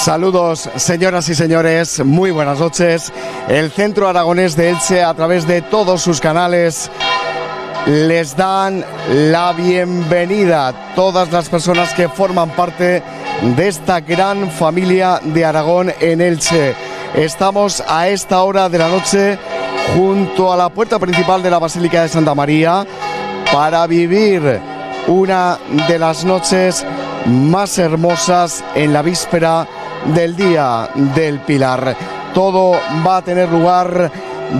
Saludos, señoras y señores, muy buenas noches. El Centro Aragonés de Elche, a través de todos sus canales, les dan la bienvenida a todas las personas que forman parte de esta gran familia de Aragón en Elche. Estamos a esta hora de la noche junto a la puerta principal de la Basílica de Santa María para vivir una de las noches más hermosas en la víspera del Día del Pilar. Todo va a tener lugar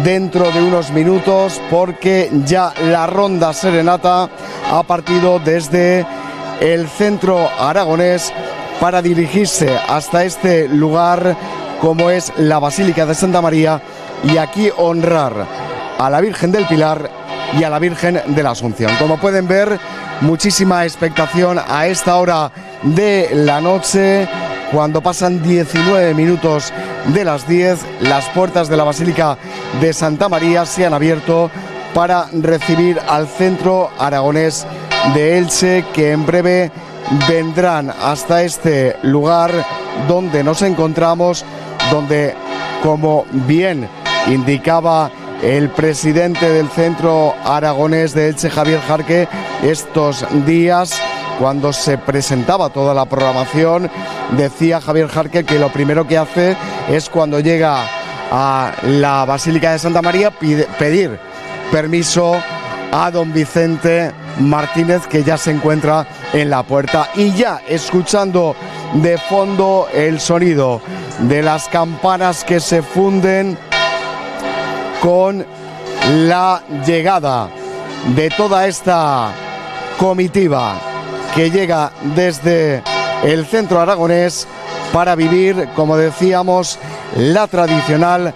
dentro de unos minutos porque ya la ronda serenata ha partido desde el Centro Aragonés para dirigirse hasta este lugar como es la Basílica de Santa María y aquí honrar a la Virgen del Pilar y a la Virgen de la Asunción. Como pueden ver, muchísima expectación a esta hora de la noche. Cuando pasan 19 minutos de las 10, las puertas de la Basílica de Santa María se han abierto para recibir al Centro Aragonés de Elche, que en breve vendrán hasta este lugar donde nos encontramos, donde, como bien indicaba el presidente del Centro Aragonés de Elche, Javier Jarque, estos días, cuando se presentaba toda la programación, decía Javier Jarque que lo primero que hace es, cuando llega a la Basílica de Santa María, pedir permiso a don Vicente Martínez, que ya se encuentra en la puerta. Y ya escuchando de fondo el sonido de las campanas que se funden con la llegada de toda esta comitiva que llega desde el Centro Aragonés para vivir, como decíamos, la tradicional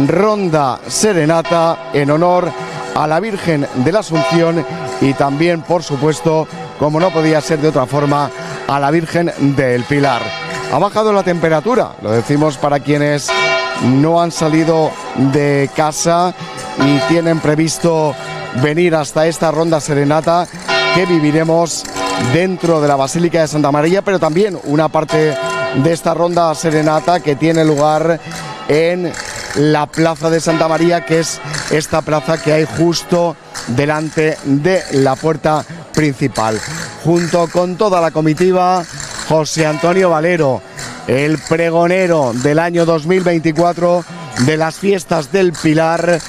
ronda serenata en honor a la Virgen de la Asunción y también, por supuesto, como no podía ser de otra forma, a la Virgen del Pilar. Ha bajado la temperatura, lo decimos para quienes no han salido de casa y tienen previsto venir hasta esta ronda serenata que viviremos dentro de la Basílica de Santa María, pero también una parte de esta ronda serenata que tiene lugar en la Plaza de Santa María, que es esta plaza que hay justo delante de la puerta principal. Junto con toda la comitiva, José Antonio Valero, el pregonero del año 2024 de las fiestas del Pilar,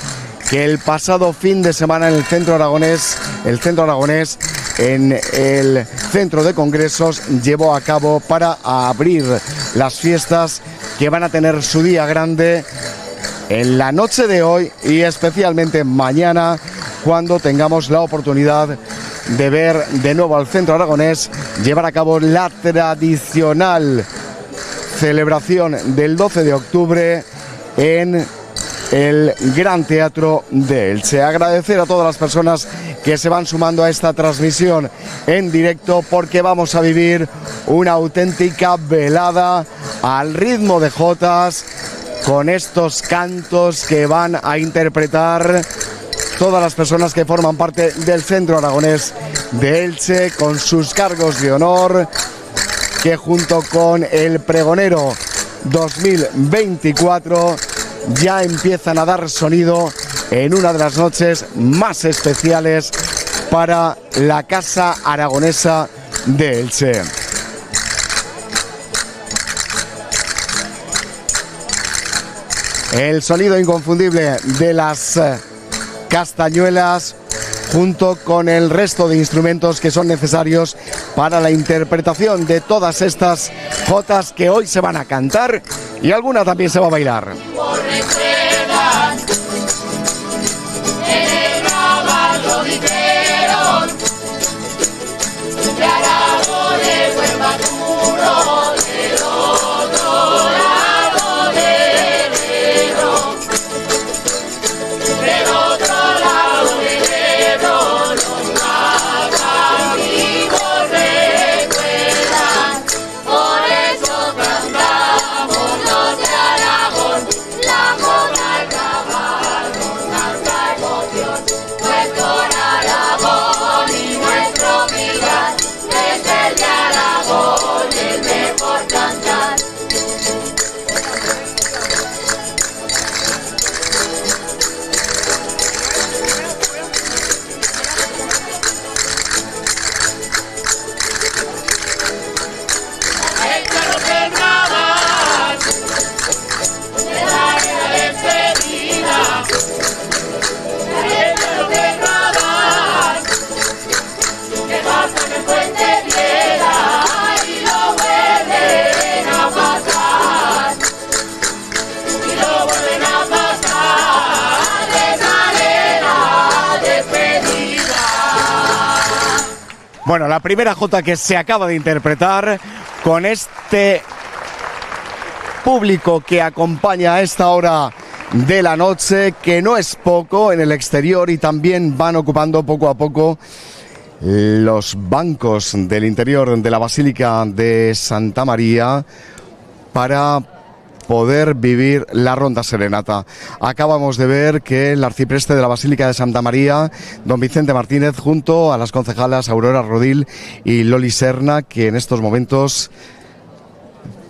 que el pasado fin de semana en el Centro Aragonés, en el Centro de Congresos, llevó a cabo para abrir las fiestas que van a tener su día grande en la noche de hoy y especialmente mañana, cuando tengamos la oportunidad de ver de nuevo al Centro Aragonés llevar a cabo la tradicional celebración del 12 de octubre en el Gran Teatro de Elche. Agradecer a todas las personas que se van sumando a esta transmisión en directo, porque vamos a vivir una auténtica velada al ritmo de jotas, con estos cantos que van a interpretar todas las personas que forman parte del Centro Aragonés de Elche, con sus cargos de honor, que junto con el pregonero 2024 ya empiezan a dar sonido en una de las noches más especiales para la Casa Aragonesa de Elche. El sonido inconfundible de las castañuelas, junto con el resto de instrumentos que son necesarios para la interpretación de todas estas jotas que hoy se van a cantar y alguna también se va a bailar. Por eso cantamos los de Aragón, la Bueno, la primera jota que se acaba de interpretar con este público que acompaña a esta hora de la noche, que no es poco en el exterior, y también van ocupando poco a poco los bancos del interior de la Basílica de Santa María para poder vivir la ronda serenata. Acabamos de ver que el arcipreste de la Basílica de Santa María, don Vicente Martínez, junto a las concejalas Aurora Rodil y Loli Serna, que en estos momentos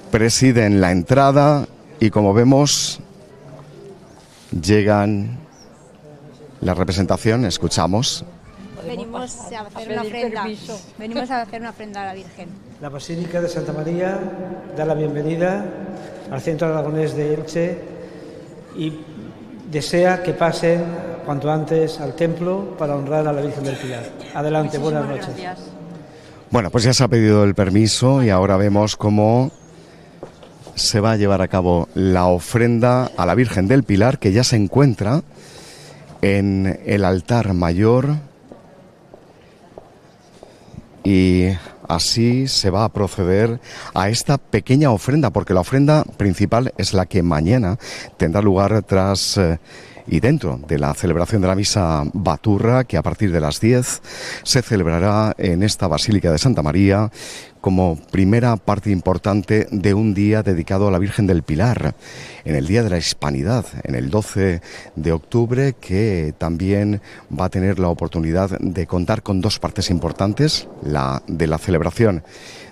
presiden la entrada, y como vemos llegan la representación, escuchamos. Venimos a hacer una ofrenda. Venimos a hacer una ofrenda a la Virgen. La Basílica de Santa María da la bienvenida al Centro Aragonés de Elche y desea que pasen cuanto antes al templo para honrar a la Virgen del Pilar. Adelante, buenas noches. Gracias. Bueno, pues ya se ha pedido el permiso y ahora vemos cómo se va a llevar a cabo la ofrenda a la Virgen del Pilar, que ya se encuentra en el altar mayor, y así se va a proceder a esta pequeña ofrenda, porque la ofrenda principal es la que mañana tendrá lugar tras y dentro de la celebración de la misa baturra, que a partir de las 10 se celebrará en esta Basílica de Santa María como primera parte importante de un día dedicado a la Virgen del Pilar, en el Día de la Hispanidad, en el 12 de octubre, que también va a tener la oportunidad de contar con dos partes importantes, la de la celebración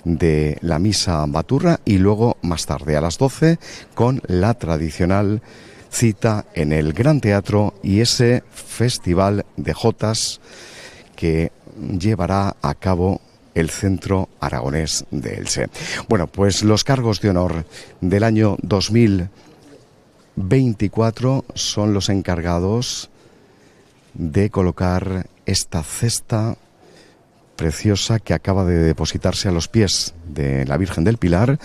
de la misa baturra y luego más tarde a las 12 con la tradicional cita en el Gran Teatro y ese festival de jotas que llevará a cabo el Centro Aragonés de Elche. Bueno, pues los cargos de honor del año 2024 son los encargados de colocar esta cesta preciosa que acaba de depositarse a los pies de la Virgen del Pilar,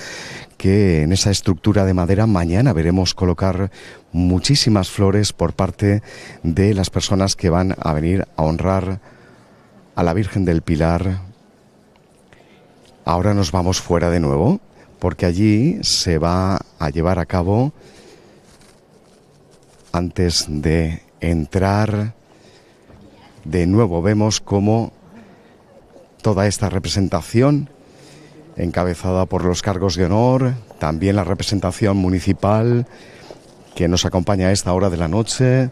que en esa estructura de madera mañana veremos colocar muchísimas flores por parte de las personas que van a venir a honrar a la Virgen del Pilar. Ahora nos vamos fuera de nuevo, porque allí se va a llevar a cabo, antes de entrar de nuevo, vemos cómo toda esta representación, encabezada por los cargos de honor, también la representación municipal que nos acompaña a esta hora de la noche,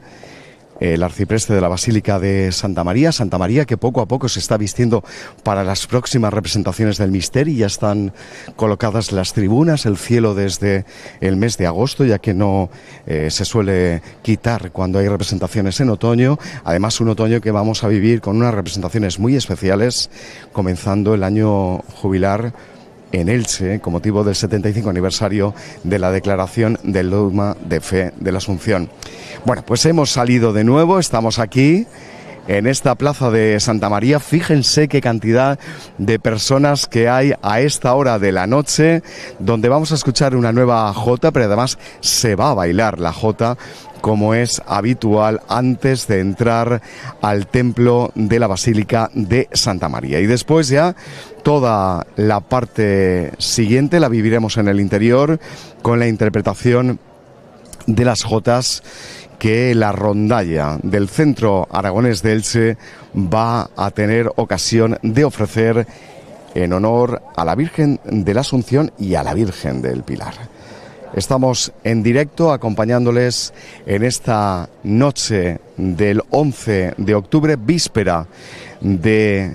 el arcipreste de la Basílica de Santa María, que poco a poco se está vistiendo para las próximas representaciones del misterio. Ya están colocadas las tribunas, el cielo desde el mes de agosto, ya que no se suele quitar cuando hay representaciones en otoño. Además, un otoño que vamos a vivir con unas representaciones muy especiales, comenzando el año jubilar en Elche, con motivo del 75 aniversario de la declaración del dogma de fe de la Asunción. Bueno, pues hemos salido de nuevo, estamos aquí en esta plaza de Santa María. Fíjense qué cantidad de personas que hay a esta hora de la noche, donde vamos a escuchar una nueva jota, pero además se va a bailar la jota, como es habitual antes de entrar al templo de la Basílica de Santa María. Y después ya toda la parte siguiente la viviremos en el interior con la interpretación de las jotas que la rondalla del Centro Aragonés de Elche va a tener ocasión de ofrecer en honor a la Virgen de la Asunción y a la Virgen del Pilar. Estamos en directo acompañándoles en esta noche del 11 de octubre, víspera de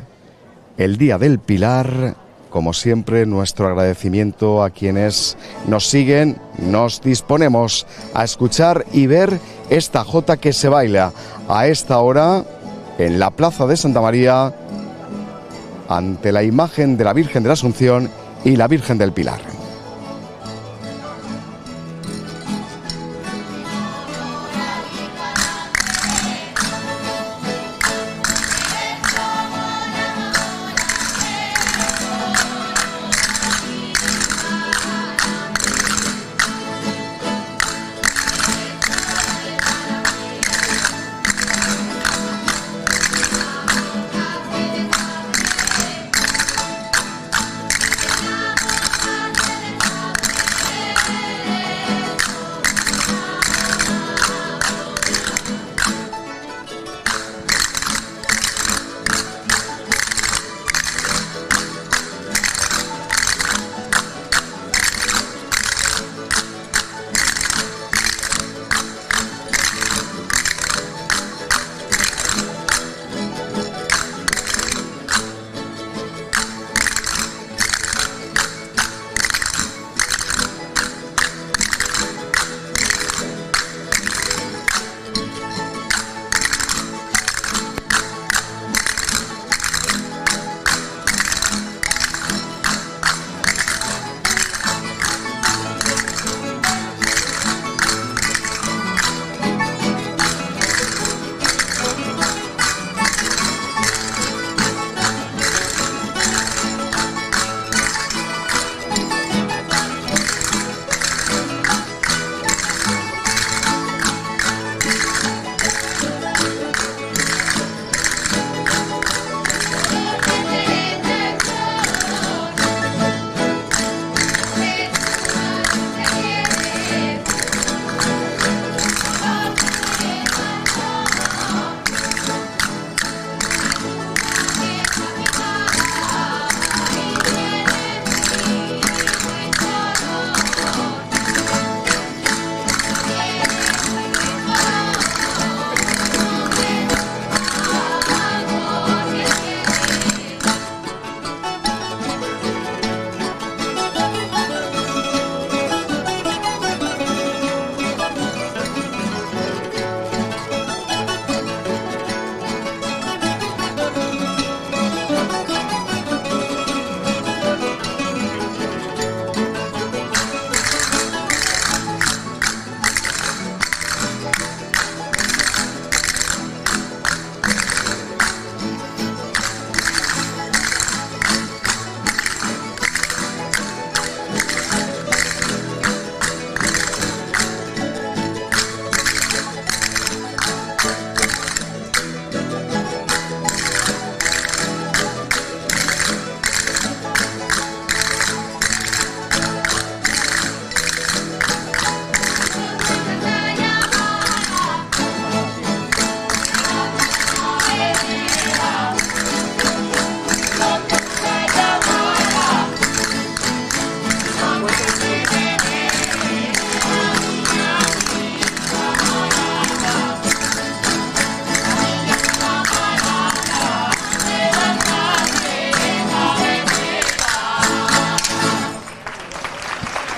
el Día del Pilar. Como siempre, nuestro agradecimiento a quienes nos siguen. Nos disponemos a escuchar y ver esta jota que se baila a esta hora en la Plaza de Santa María ante la imagen de la Virgen de la Asunción y la Virgen del Pilar.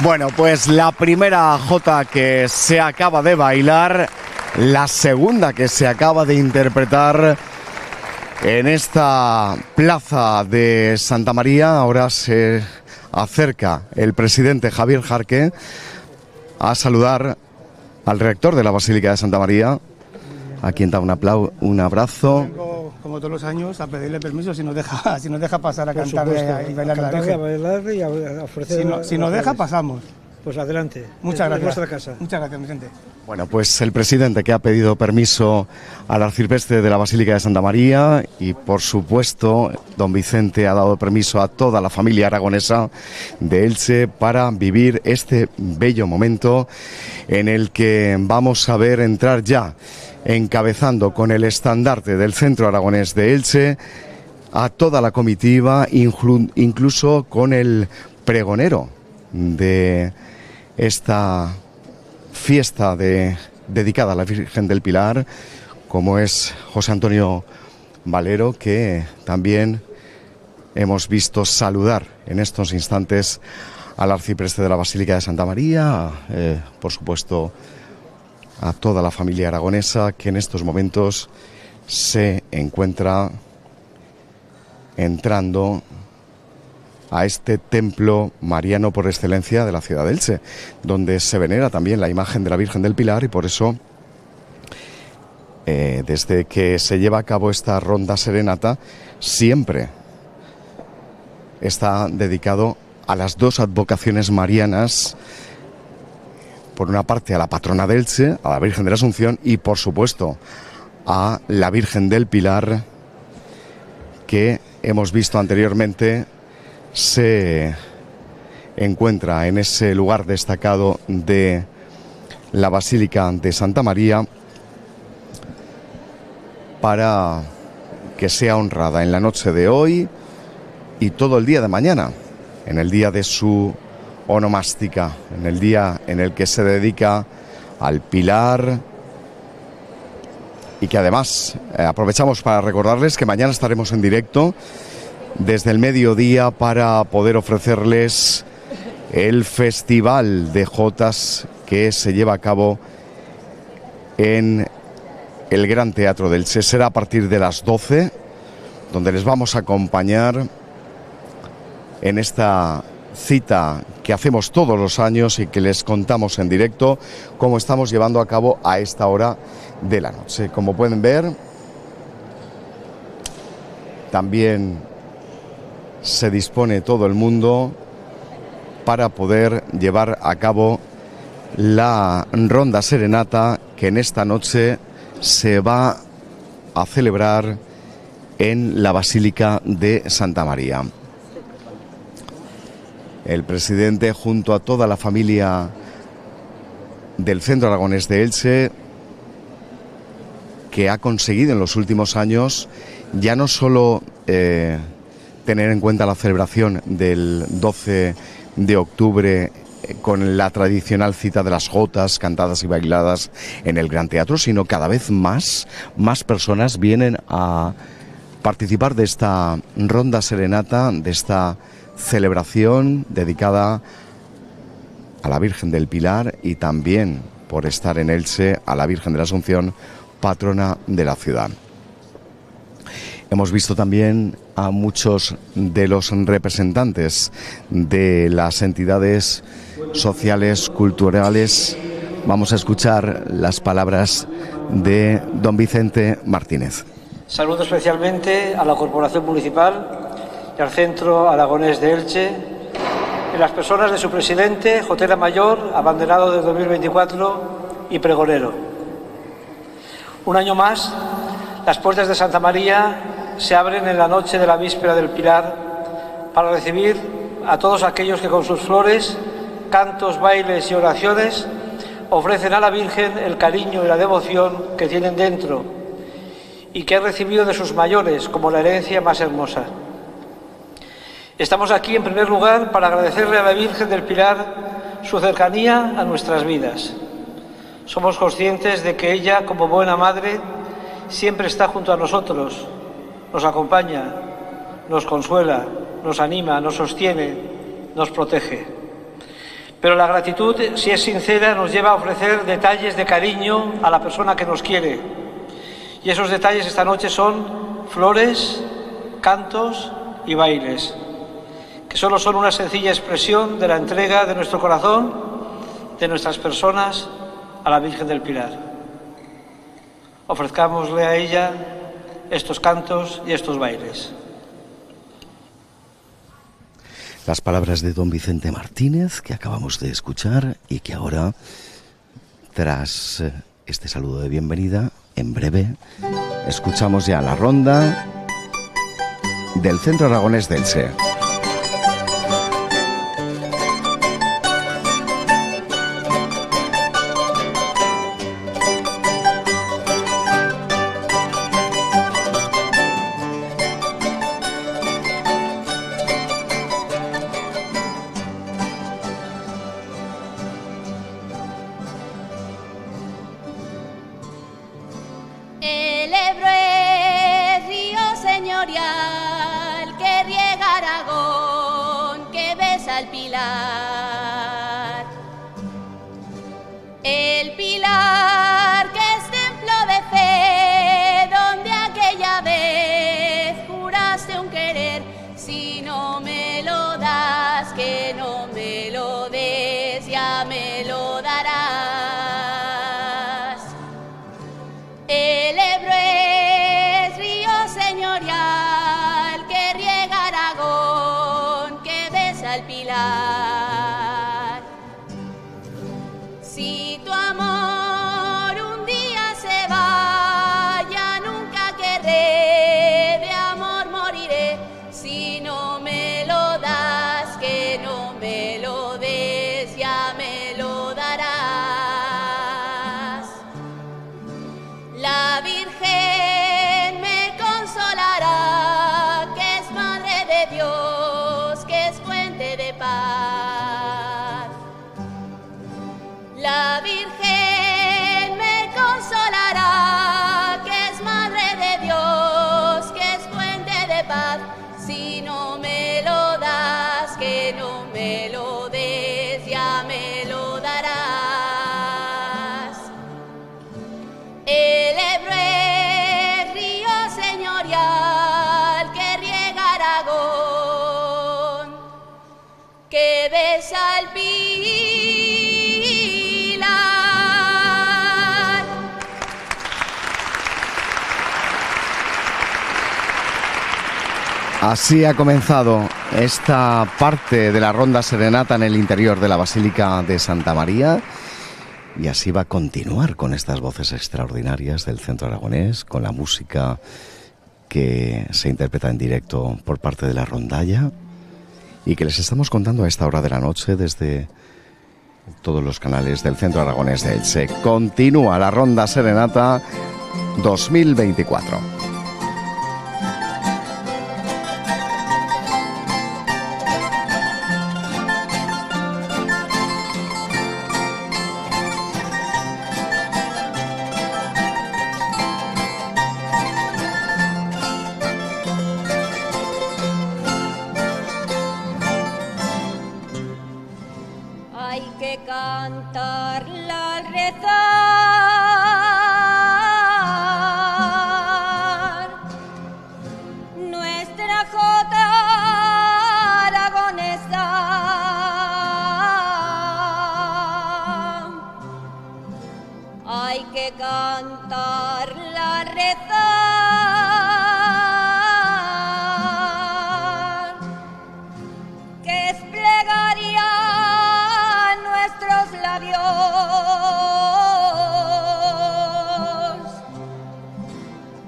Bueno, pues la primera jota que se acaba de bailar, la segunda que se acaba de interpretar en esta plaza de Santa María. Ahora se acerca el presidente Javier Jarque a saludar al rector de la Basílica de Santa María, a quien da un abrazo. Vengo, como todos los años, a pedirle permiso si nos deja pasar a cantar y bailar la Virgen. Virgen. A bailar y a ofrecer Si nos deja, pasamos. Pues adelante. Muchas gracias. Vuestra casa. Muchas gracias, Vicente. Bueno, pues el presidente que ha pedido permiso al arcipreste de la Basílica de Santa María y, por supuesto, don Vicente ha dado permiso a toda la familia aragonesa de Elche para vivir este bello momento en el que vamos a ver entrar ya, encabezando con el estandarte del Centro Aragonés de Elche, a toda la comitiva, incluso con el pregonero de esta fiesta dedicada a la Virgen del Pilar, como es José Antonio Valero, que también hemos visto saludar en estos instantes al arcipreste de la Basílica de Santa María, por supuesto a toda la familia aragonesa que en estos momentos se encuentra entrando a este templo mariano por excelencia de la ciudad de Elche, donde se venera también la imagen de la Virgen del Pilar, y por eso desde que se lleva a cabo esta ronda serenata siempre está dedicado a las dos advocaciones marianas: por una parte a la patrona de Elche, a la Virgen de la Asunción, y por supuesto a la Virgen del Pilar, que hemos visto anteriormente se encuentra en ese lugar destacado de la Basílica de Santa María para que sea honrada en la noche de hoy y todo el día de mañana, en el día de su onomástica, en el día en el que se dedica al Pilar, y que además aprovechamos para recordarles que mañana estaremos en directo desde el mediodía para poder ofrecerles el Festival de Jotas que se lleva a cabo en el Gran Teatro del Elche. Será a partir de las 12, donde les vamos a acompañar en esta cita que hacemos todos los años y que les contamos en directo cómo estamos llevando a cabo a esta hora de la noche. Como pueden ver, también se dispone todo el mundo para poder llevar a cabo la ronda serenata que en esta noche se va a celebrar en la Basílica de Santa María. El presidente, junto a toda la familia del Centro Aragonés de Elche, que ha conseguido en los últimos años ya no solo tener en cuenta la celebración del 12 de octubre con la tradicional cita de las jotas cantadas y bailadas en el Gran Teatro, sino cada vez más personas vienen a participar de esta ronda serenata, de esta celebración dedicada a la Virgen del Pilar y también, por estar en Elche, a la Virgen de la Asunción, patrona de la ciudad. Hemos visto también a muchos de los representantes de las entidades sociales, culturales. Vamos a escuchar las palabras de don Vicente Martínez. Saludo especialmente a la Corporación Municipal y al Centro Aragonés de Elche, en las personas de su presidente, Jotera Mayor, abanderado de 2024 y pregonero. Un año más, las puertas de Santa María se abren en la noche de la víspera del Pilar para recibir a todos aquellos que con sus flores, cantos, bailes y oraciones ofrecen a la Virgen el cariño y la devoción que tienen dentro y que han recibido de sus mayores como la herencia más hermosa. Estamos aquí en primer lugar para agradecerle a la Virgen del Pilar su cercanía a nuestras vidas. Somos conscientes de que ella, como buena madre, siempre está junto a nosotros, nos acompaña, nos consuela, nos anima, nos sostiene, nos protege. Pero la gratitud, si es sincera, nos lleva a ofrecer detalles de cariño a la persona que nos quiere. Y esos detalles esta noche son flores, cantos y bailes, que solo son una sencilla expresión de la entrega de nuestro corazón, de nuestras personas, a la Virgen del Pilar. Ofrezcámosle a ella estos cantos y estos bailes. Las palabras de don Vicente Martínez que acabamos de escuchar y que ahora, tras este saludo de bienvenida, en breve, escuchamos ya la ronda del Centro Aragonés de Elche. El Ebro es río señorial que riega Aragón, que besa el Pilar. El Pilar que es templo de fe, donde aquella vez juraste un querer. Si no me lo das, que no me lo des, ya me lo darás. El Ebro es río señorial que riega Aragón, que besa el Pilar. Si tu amor un día se va, ya nunca querré, de amor moriré. Si no me lo das, que no me lo des, ya me lo darás. La Virgen me consolará, que es Madre de Dios, que es fuente de paz. La Virgen me consolará, que es Madre de Dios, que es fuente de paz. Si no me lo das, que no me lo des, ya me lo darás. El Ebro es río señorial que riega Aragón, que besa el Pilar. Así ha comenzado esta parte de la ronda serenata en el interior de la Basílica de Santa María. Y así va a continuar con estas voces extraordinarias del Centro Aragonés, con la música que se interpreta en directo por parte de la rondalla y que les estamos contando a esta hora de la noche desde todos los canales del Centro Aragonés de Elche. Continúa la ronda serenata 2024. Hay que cantarla al rezar, nuestra jota aragonesa. Hay que cantarla al rezar, que es plegaria nuestros labios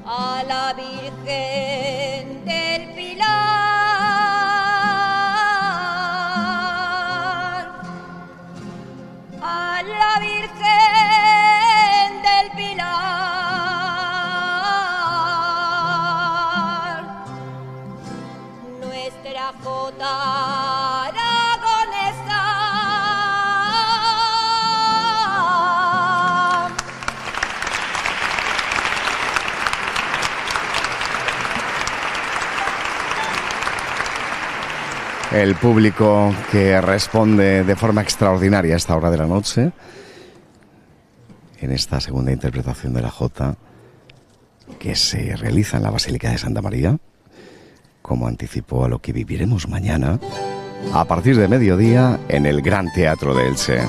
a la Virgen del Pilar, a la Virgen del Pilar, nuestra jota aragonesa. El público que responde de forma extraordinaria a esta hora de la noche, en esta segunda interpretación de la Jota, que se realiza en la Basílica de Santa María, como anticipó a lo que viviremos mañana, a partir de mediodía, en el Gran Teatro de Elche.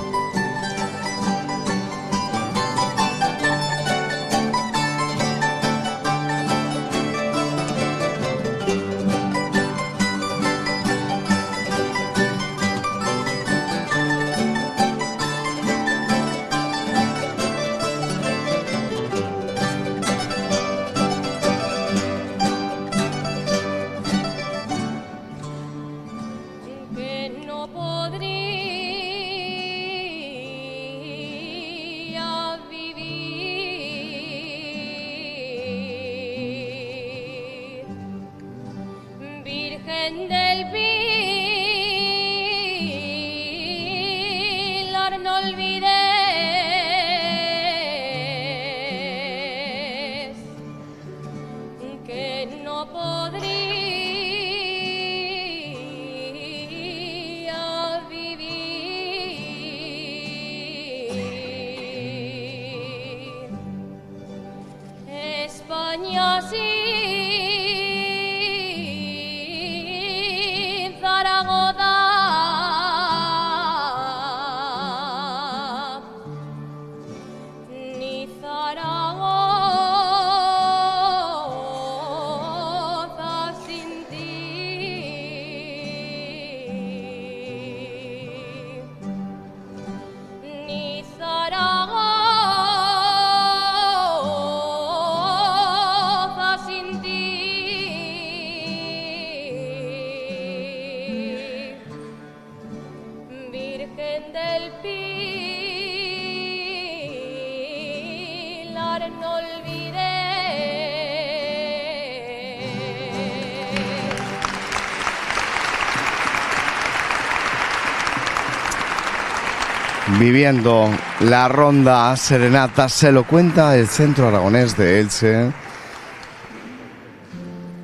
Viviendo la ronda serenata, se lo cuenta el Centro Aragonés de Elche,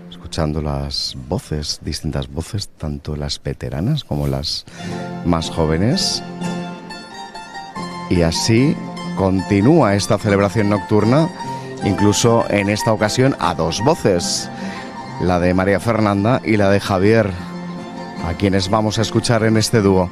escuchando las voces, distintas voces, tanto las veteranas como las más jóvenes. Y así continúa esta celebración nocturna, incluso en esta ocasión a dos voces, la de María Fernanda y la de Javier, a quienes vamos a escuchar en este dúo.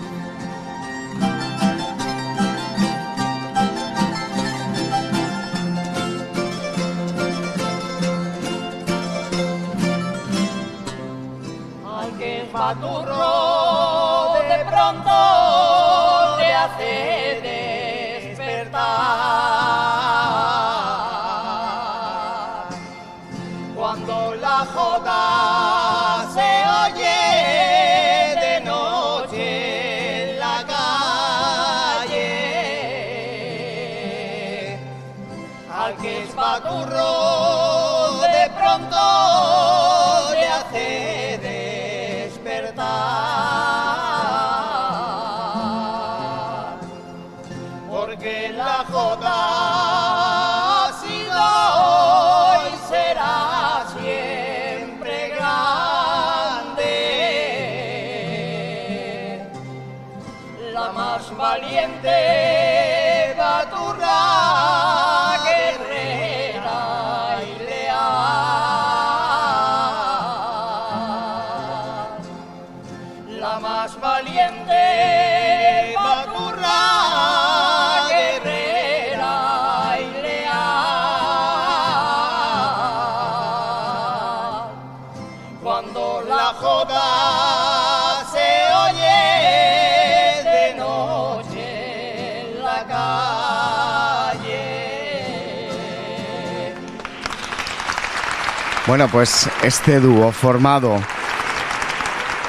Bueno, pues este dúo formado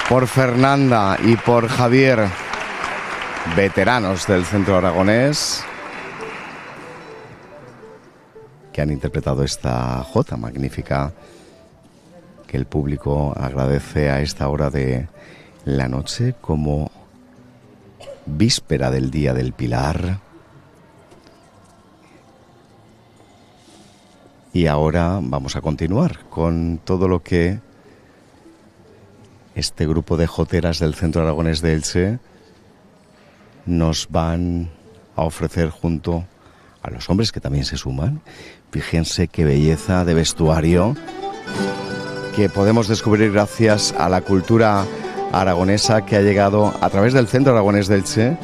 por Fernanda y por Javier, veteranos del Centro Aragonés, que han interpretado esta jota magnífica que el público agradece a esta hora de la noche como víspera del Día del Pilar. Y ahora vamos a continuar con todo lo que este grupo de joteras del Centro Aragonés de Elche nos van a ofrecer junto a los hombres que también se suman. Fíjense qué belleza de vestuario que podemos descubrir gracias a la cultura aragonesa que ha llegado a través del Centro Aragonés de Elche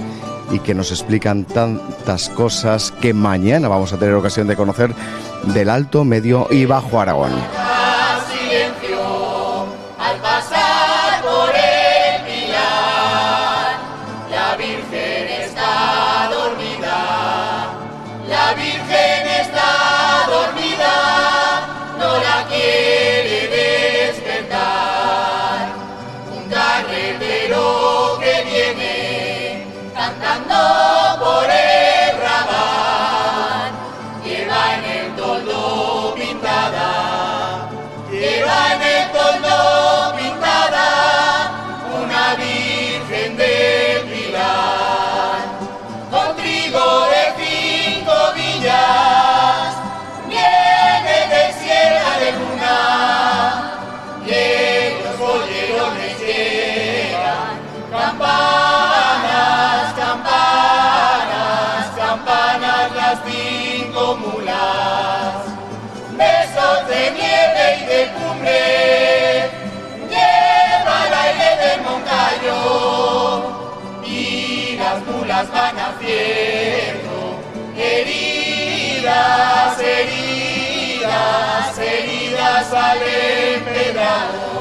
y que nos explican tantas cosas que mañana vamos a tener ocasión de conocer del Alto, Medio y Bajo Aragón. Silencio al pasar por el pilar, la Virgen está dormida, la Virgen está dormida, no la quiere despertar. Un carretero que viene cantando por el rabal, lleva en el toldo pintada, lleva en el toldo pintada una Virgen del Pilar, con trigo de 5 villas, viene de Sierra de Luna, y en los bollerones llegan campanas, campanas, campanas las 5 mulas. Besos de nieve y de cumbre, lleva el aire del Moncayo, y las mulas van haciendo heridas, heridas, heridas al empedrado.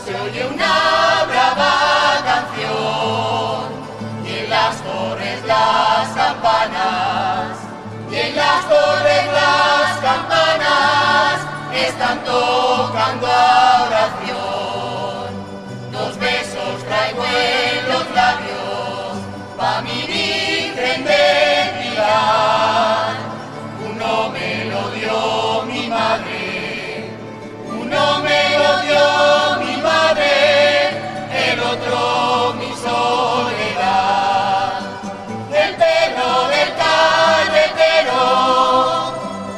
Se oye una brava canción, y en las torres las campanas, y en las torres las campanas están tocando oración. 2 besos traigo en los labios pa' mi Virgen del Pilar. Uno me lo dio mi madre, uno me lo dio mi madre, el otro mi soledad. El perro del carretero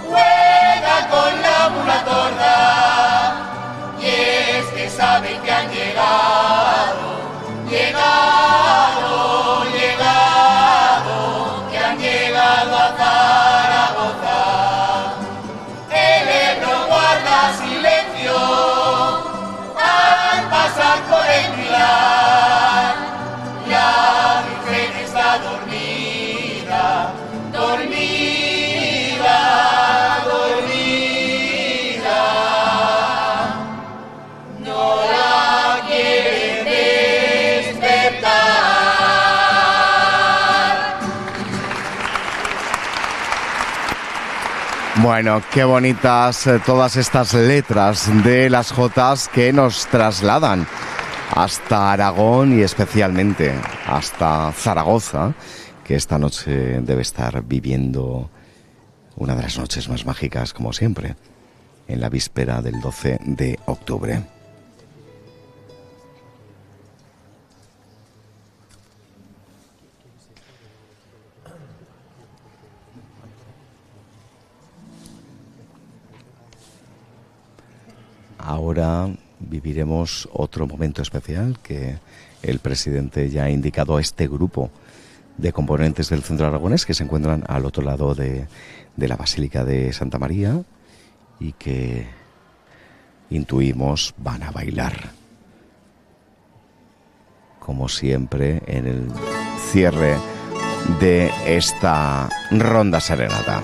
juega con la mula torda, y es que sabe que han llegado, llegado, llegado, que han llegado a Zaragoza. El Ebro guarda silencio al pasar por el Pilar, la Virgen está dormida, dormida, dormida, no la quiere despertar. Bueno, qué bonitas todas estas letras de las jotas que nos trasladan hasta Aragón y especialmente hasta Zaragoza, que esta noche debe estar viviendo una de las noches más mágicas, como siempre, en la víspera del 12 de octubre. Ahora viviremos otro momento especial que el presidente ya ha indicado a este grupo de componentes del Centro Aragonés que se encuentran al otro lado de la Basílica de Santa María y que intuimos van a bailar, como siempre, en el cierre de esta ronda serenata.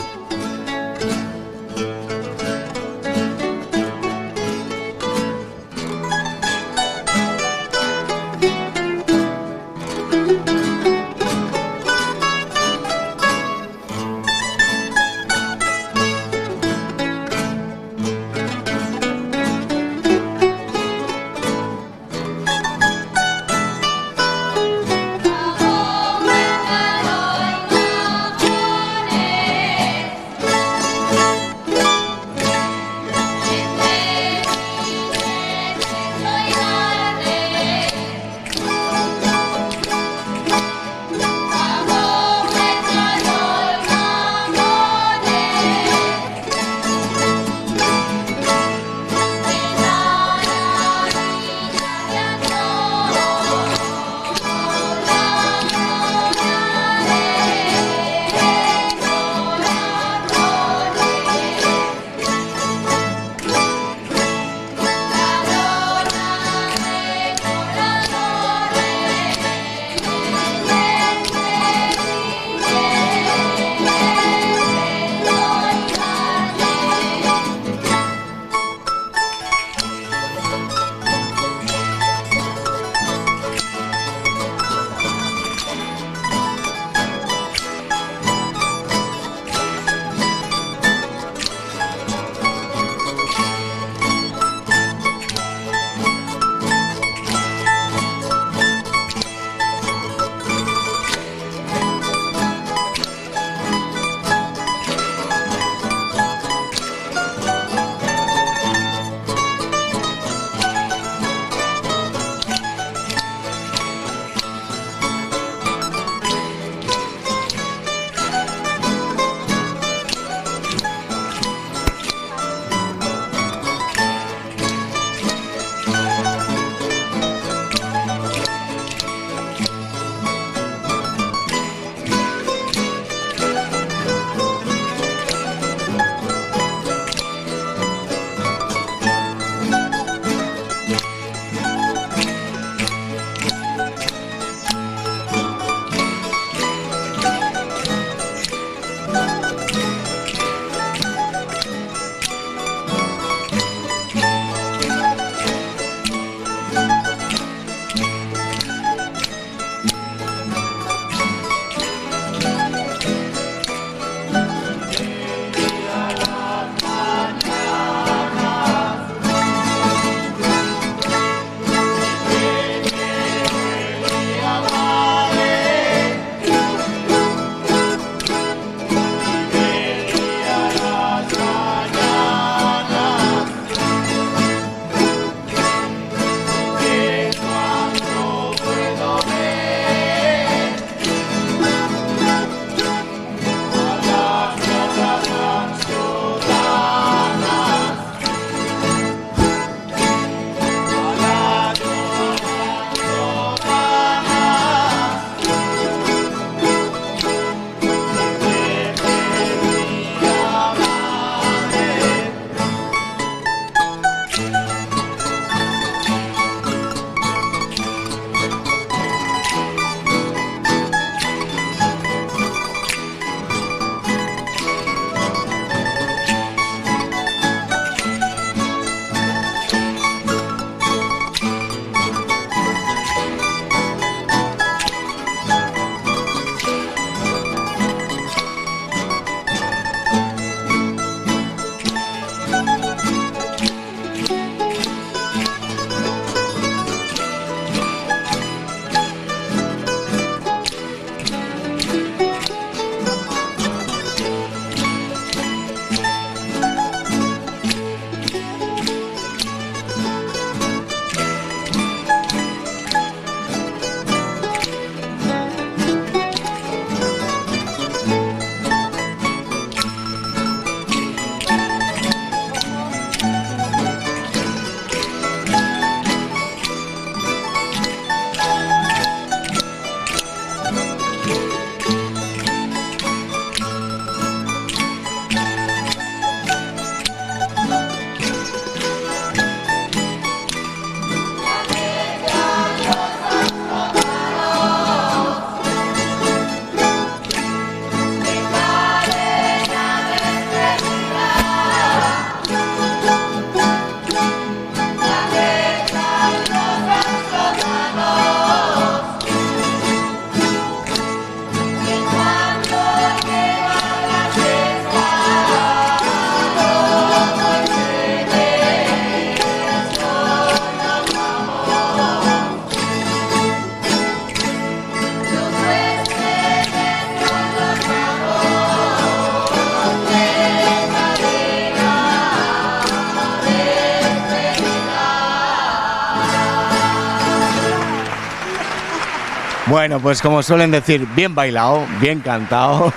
Bueno, pues como suelen decir, bien bailado, bien cantado.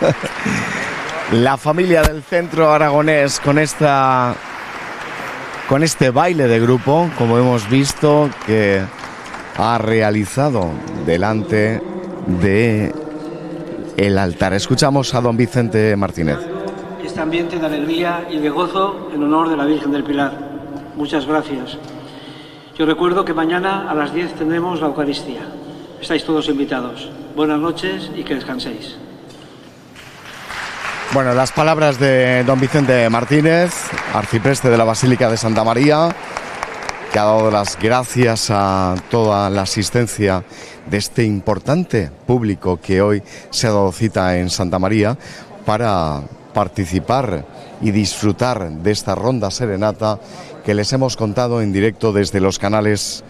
La familia del Centro Aragonés con este baile de grupo, como hemos visto, que ha realizado delante de el altar. Escuchamos a don Vicente Martínez. Este ambiente de alegría y de gozo en honor de la Virgen del Pilar. Muchas gracias. Yo recuerdo que mañana a las 10 tendremos la Eucaristía. Estáis todos invitados. Buenas noches y que descanséis. Bueno, las palabras de don Vicente Martínez, arcipreste de la Basílica de Santa María, que ha dado las gracias a toda la asistencia de este importante público que hoy se ha dado cita en Santa María para participar y disfrutar de esta ronda serenata que les hemos contado en directo desde los canales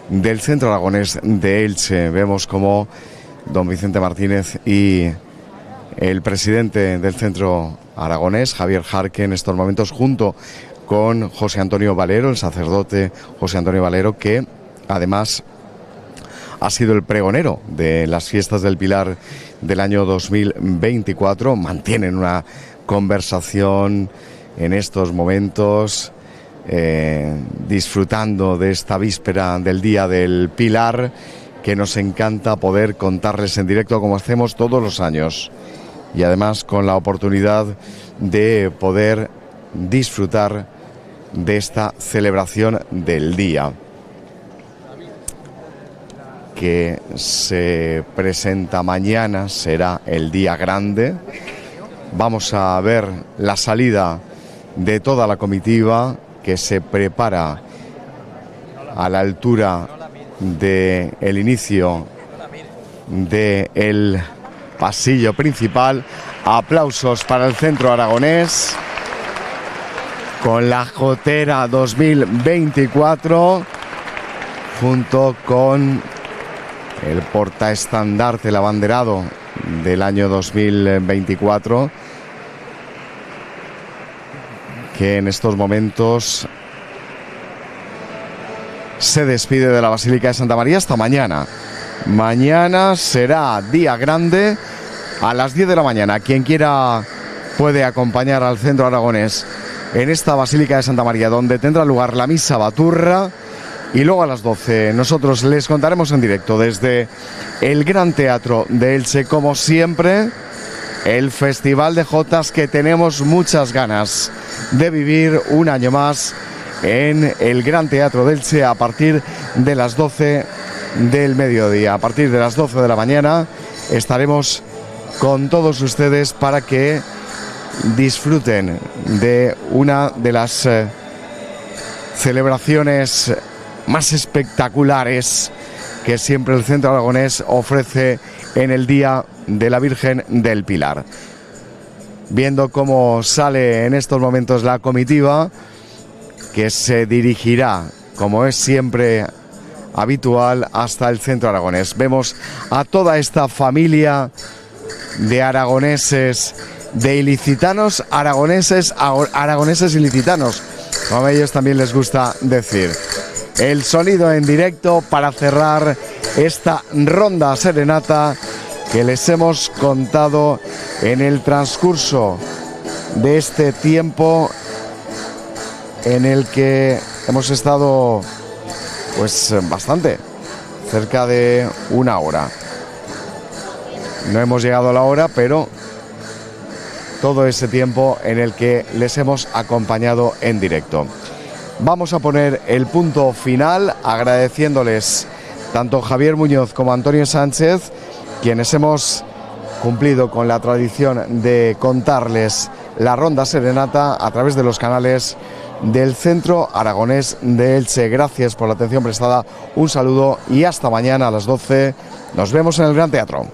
del Centro Aragonés de Elche. Vemos como don Vicente Martínez y el presidente del Centro Aragonés, Javier Jarque, en estos momentos, junto con José Antonio Valero, el sacerdote José Antonio Valero, que además ha sido el pregonero de las fiestas del Pilar del año 2024. Mantienen una conversación en estos momentos, disfrutando de esta víspera del Día del Pilar, que nos encanta poder contarles en directo como hacemos todos los años, y además con la oportunidad de poder disfrutar de esta celebración del día que se presenta mañana. Será el día grande. Vamos a ver la salida de toda la comitiva que se prepara a la altura del inicio del pasillo principal. Aplausos para el Centro Aragonés con la Jotera 2024, junto con el portaestandarte, el abanderado del año 2024, que en estos momentos se despide de la Basílica de Santa María hasta mañana. Mañana será día grande a las 10 de la mañana. Quien quiera puede acompañar al Centro Aragonés en esta Basílica de Santa María, donde tendrá lugar la misa baturra, y luego a las 12 nosotros les contaremos en directo desde el Gran Teatro de Elche, como siempre, el Festival de Jotas que tenemos muchas ganas de vivir un año más en el Gran Teatro de Elche a partir de las 12 del mediodía. A partir de las 12 de la mañana estaremos con todos ustedes para que disfruten de una de las celebraciones más espectaculares que siempre el Centro Aragonés ofrece en el Día de la Virgen del Pilar. Viendo cómo sale en estos momentos la comitiva, que se dirigirá, como es siempre habitual, hasta el Centro Aragonés. Vemos a toda esta familia de aragoneses, de ilicitanos, aragoneses ilicitanos, como a ellos también les gusta decir. El sonido en directo para cerrar esta ronda serenata que les hemos contado en el transcurso de este tiempo en el que hemos estado pues bastante, cerca de una hora. No hemos llegado a la hora, pero todo ese tiempo en el que les hemos acompañado en directo. Vamos a poner el punto final agradeciéndoles tanto Javier Muñoz como Antonio Sánchez, quienes hemos cumplido con la tradición de contarles la ronda serenata a través de los canales del Centro Aragonés de Elche. Gracias por la atención prestada, un saludo y hasta mañana a las 12. Nos vemos en el Gran Teatro.